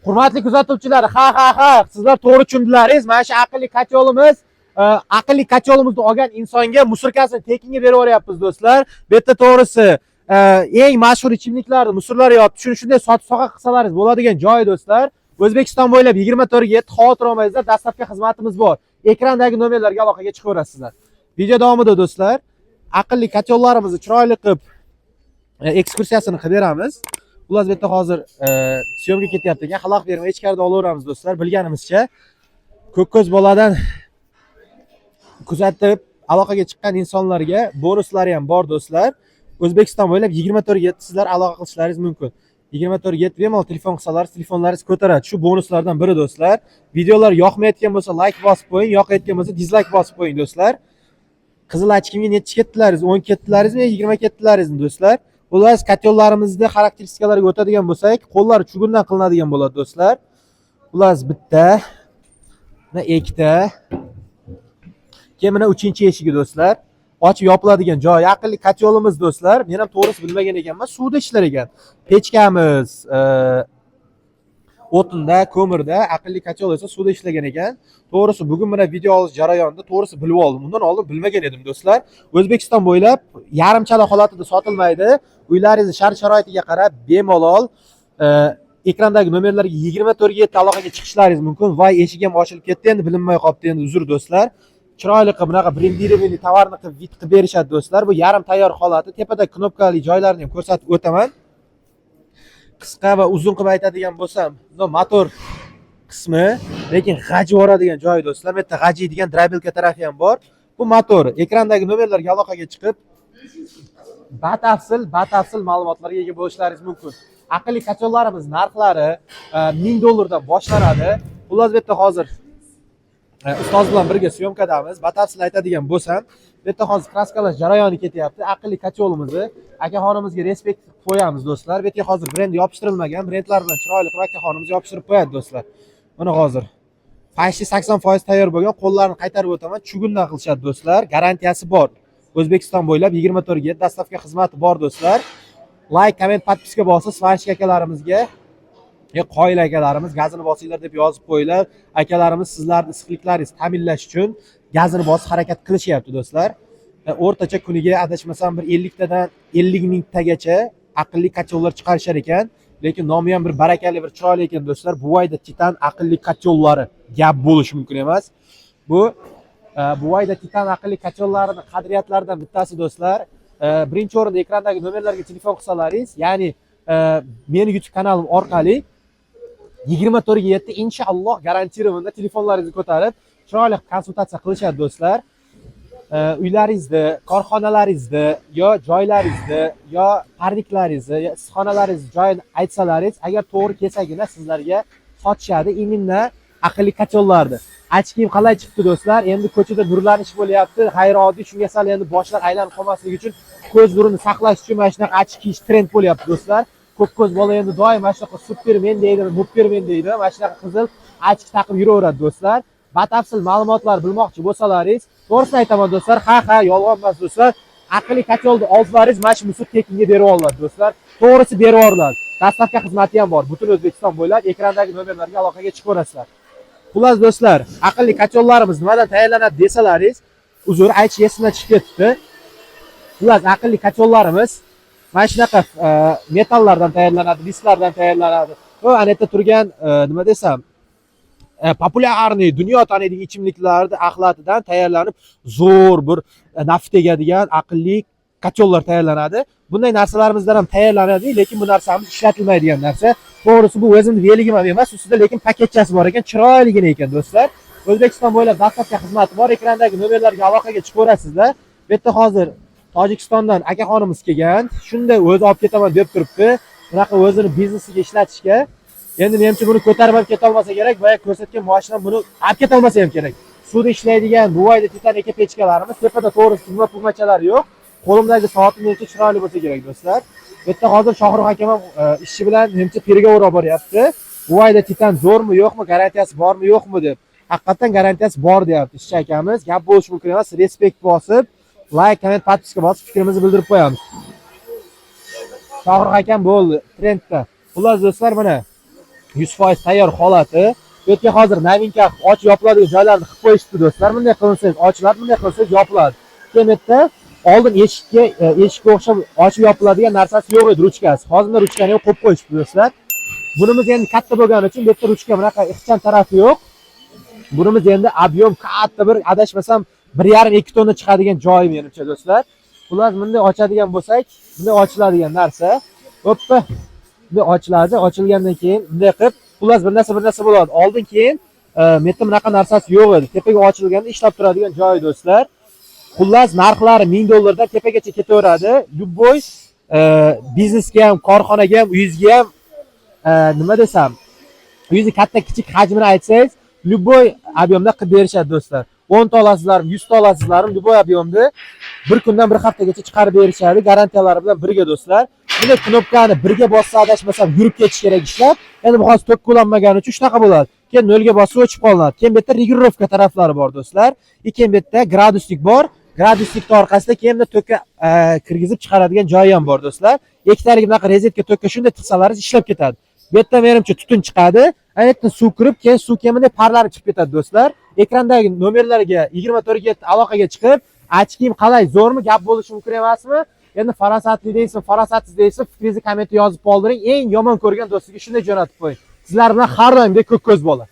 Hurmatli kuzatuvchilar, ha, sizlar to'g'ri tushundilaringiz. Mana shu aqlli kacholimiz, aqlli kacholimizni olgan insonga musurkasini tekinga berib yuboryapmiz do'stlar. Bu yerda to'g'risi eng mashhur ichimliklarni musurlar yotib, shunday soqa qilsalaringiz bo'ladigan joy do'stlar. O'zbekiston bo'ylab 24 ga 7 xavotir olmaysizlar, dastlabki xizmatimiz bor. Ekrandagi nomerlarga aloqaga chiqaverasizlar. Video davomida do'stlar, aqlli kachollarimizni chiroyli qilib ekskursiyasini qilib beramiz. Ular bu yerda hozir syomka ketyapti ekan, xalaq bermay ichkarida olaveramiz do'stlar. Bilganimizcha ko'k-ko'z boladan kuzatib aloqaga chiqqan insonlarga bonuslari ham bor do'stlar. O'zbekiston bo'ylab 24 ga 7 sizlar aloqa qilishlaringiz mumkin. 24 ga 7 bemalol telefon qilsalaringiz, telefonlaringiz ko'taradi. Shu bonuslardan biri do'stlar. Videolar yoqmayotgan bo'lsa like bosib qo'ying, yoqayotgan bo'lsa dislike bosib qo'ying do'stlar. Qizil ochkimga nechi ketdilaringiz? 10 ketdilaringizmi, 20 ketdilaringizmi do'stlar? Ular katyollarimizda xarakteristikalarga o'tadigan bo'lsak, qo'llar chugundan qilinadigan bo'ladi do'stlar. Ular bitta, mana ikkita, keyin mana 3-eshigi do'stlar. Ochib yopiladigan joy. Aqlli katyolimiz do'stlar. Men ham to'g'risi bilmagan ekanman. Suvda ishlar ekan. Pechkamiz o'tinda, ko'mirda, aqlli katyol esa suvda ishlagan ekan. To'g'risi bugun mana video olish jarayonida to'g'risi bilib oldim. Undan oldin bilmagan edim do'stlar. O'zbekiston bo'ylab yarimchala holatida sotilmaydi. Uylaringizni shart-sharoitiga qarab bemalol ekrandagi nomerlarga 24 ga 7 aloqaga chiqishlaringiz mumkin. Voy, eshik ham ochilib ketdi, endi bilinmay qolibdi, endi uzr do'stlar. Chiroyli qilib bunaqa brendирование tovarni qilib berishadi do'stlar. Bu yarim tayyor holati. Tepada knopkali joylarini ham ko'rsatib o'taman. Qisqa va uzun qilib aytadigan bo'lsam, bu motor qismi, lekin g'aji boradigan joy do'stlar. Bu yerda g'ajiydigan drabelka tarafi ham bor. Bu motor ekrandagi nomerlarga aloqaga chiqib batafsil ma'lumotlarga ega bo'lishlaringiz mumkin. Aqlli kachollarimiz narxlari $1000 dan boshlanadi. Ular bu yerda hozir ustoz bilan birga syomkadamiz. Batafsil aytadigan bo'lsam, bu yerda hozir kraskalash jarayoni ketyapti. Aqlli kacholimizni akaxonimizga respekt qo'yamiz do'stlar. Bu yerga hozir brend yopishtirilmagan, brendlar bilan chiroyli qilib akaxonimiz yopishtirib qo'yadi do'stlar. Mana hozir fayzi 80% tayyor bo'lgan, qo'llarni qaytarib o'taman, chugundan qilishadi do'stlar. Garantiyasi bor. O'zbekiston bo'ylab 24 ga dastlabki xizmati bor do'stlar. Like, comment, podpiska bosib, svarishka akalarimizga, qoyil akalarimiz gazini bosinglar deb yozib qo'yinglar. Akalarimiz sizlarning issiqliklaringizni ta'minlash uchun gazini bosib harakat qilishyapti do'stlar. O'rtacha kuniga adashmasam bir 50 tadan 50 mingtagacha aqlli kachollar chiqarishar ekan. Lekin nomi ham bir barakali, bir chiroyli ekan do'stlar. Buvayda Titan aqlli kachollari gap bo'lishi mumkin emas. Bu Buvayda Titan aqlli kachollarining qadriyatlaridan bittasi do'stlar. Birinchi o'rinda ekrandagi nomerlarga telefon qilsalaringiz, ya'ni meni YouTube kanalim orqali 24 ga 7 inshaalloh garantiyamda telefonlaringizni ko'tarib chiroyli konsultatsiya qilishadi do'stlar. Uylaringizda, korxonalaringizda, yo joylaringizda, yo parniklaringizda, yo issiqxonalaringizda joyini aytsalaringiz, agar to'g'ri kelsagina sizlarga sotishadi. Iminna aqlli kachollarni. Achkim qalay chiqdi do'stlar? Endi ko'chada nurlanish bo'lyapti. G'ayrioddiy, shunga sal endi boshlar aylanib qolmasligi uchun ko'z nurini saqlash uchun mana shunaqa achki kiyish trend bo'lyapti do'stlar. Ko'p ko'z bola endi doim mana shunaqa supermen deydi, supermen deydi. Mana shunaqa qizil achki taqib yuraveradi do'stlar. Batafsil ma'lumotlar bilmoqchi bo'lsalaringiz, to'g'risini aytaman do'stlar, ha, yolg'on emas do'stlar. Aqlli kacholni olsalaringiz mana shu musur tekinga berib oladi do'stlar. To'g'risi berib yuboriladi. Dastlabki xizmati ham bor. Butun O'zbekiston bo'ylab ekrandagi nomerlarga aloqaga chiqaverasizlar. Xullas do'stlar, aqlli kachollarimiz nimadan tayyorlanadi desalaringiz, uzr aytish esimdan chiqib ketibdi. Xullas aqlli kachollarimiz mana shunaqa metallardan tayyorlanadi, disklardan tayyorlanadi. Va ana yerda turgan nima desam, populyarniy dunyo taniydigan ichimliklarning axlatidan tayyorlanib zo'r bir naf tegadigan aqlli kachollar tayyorlanadi. Bunday narsalarimizdan ham tayyorlanadi, lekin bu narsamiz ishlatilmaydigan narsa. To'g'risi bu o'zimning veligim ham emas, ustida lekin paketchasi bor ekan, chiroyligina ekan do'stlar. O'zbekiston bo'ylab dastlabki xizmati bor, ekrandagi nomerlarga aloqaga chiqaverasizlar. Bu yerda hozir Tojikistondan akaxonimiz kelgan, shunday o'zi olib ketaman deb turibdi. Bunaqa o'zini biznesiga ishlatishga. Endi menimcha buni ko'tarib olib keta olmasa kerak, boya ko'rsatgan mashinam buni olib keta olmasa ham kerak. Suvda ishlaydigan Buvayda Titan aka pechkalarimiz, tepada to'g'risi tugma-tugmachalari yo'q. Qo'limdagi soatim menimcha chiroyli bo'lsa kerak do'stlar. Bu yerda hozir Shohruh akam ham ishchi bilan menimcha pirga o'rab boryapti. Buvayda Titan zo'rmi, yo'qmi, garantiyasi bormi, yo'qmi deb. Haqiqatan garantiyasi bor deyapti ishchi akamiz. Gap bo'lishi mumkin emas. Respekt bosib, like, comment, podpiska bosib fikrimizni bildirib qo'yamiz. Shohruh akam bo'ldi trendda. Xullas do'stlar, mana 100% tayyor holati. Bu yerga hozir novinka ochib yopiladigan joylarni qilib qo'yishdi do'stlar. Bunday qilsangiz ochiladi, bunday qilsangiz yopiladi. Keyin bu yerda oldin eshikka o'xshab ochib yopiladigan narsasi yo'q edi, ruchkasi. Hozir ruchkani ham qo'yib qo'yishdi do'stlar. Bunimiz endi katta bo'lgani uchun bu yerda ruchka bunaqa ixcham tarafi yo'q. Bunimiz endi ob'yom katta bir adashmasam 1,5-2 tonna chiqadigan joyi menimcha do'stlar. Xullas bunday ochadigan bo'lsak, bunday ochiladigan narsa. Hoppa. Bunday ochiladi, ochilgandan keyin bunday qilib, xullas bir narsa bo'ladi. Oldin keyin menda bunaqa narsasi yo'q edi. Tepaga ochilganda ishlab turadigan joyi do'stlar. Xullas narxlari $1000 dan tepagacha ketaveradi. Любой biznesga ham, korxonaga ham, uyingizga ham nima desam, uyingizni katta kichik hajmini aytsangiz, любой объемda qilib berishadi do'stlar. 10 ta olasizlarmi, 100 ta olasizlarmi, любой объемda bir kundan bir haftaga chiqarib berishadi, garantiyalari bilan birga do'stlar. Buni knopkani birga bossa adashmasam yurib ketish kerak ishlab. Endi bu hozir tokka ulanmagani uchun shunaqa bo'ladi. Keyin 0 ga bosib o'chib qolinadi. Keyin bu yerda regulirovka taraflari bor do'stlar. Keyin bu yerda graduslik bor. Graduslik orqasida keyin tokka kirgizib chiqaradigan joyi ham bor do'stlar. Ikkitalik bunaqa rezetka tokka shunday tiqsalaringiz ishlab ketadi. Bu yerda menimcha tutun chiqadi. Aytdan suv kirib, keyin suv kemida parlari chiqib ketadi do'stlar. Ekrandagi nomerlarga 24/7 aloqaga chiqib, "Achkim qalay, zo'rmi, gap bo'lishi mumkin emasmi? Endi farosatli deysiz, farosatsiz deysiz, fikringizni kommentga yozib qoldiring. Eng yomon ko'rgan do'stiga shunday jo'natib qo'ying. Sizlar bilan har doimdek ko'k ko'z bo'ladi."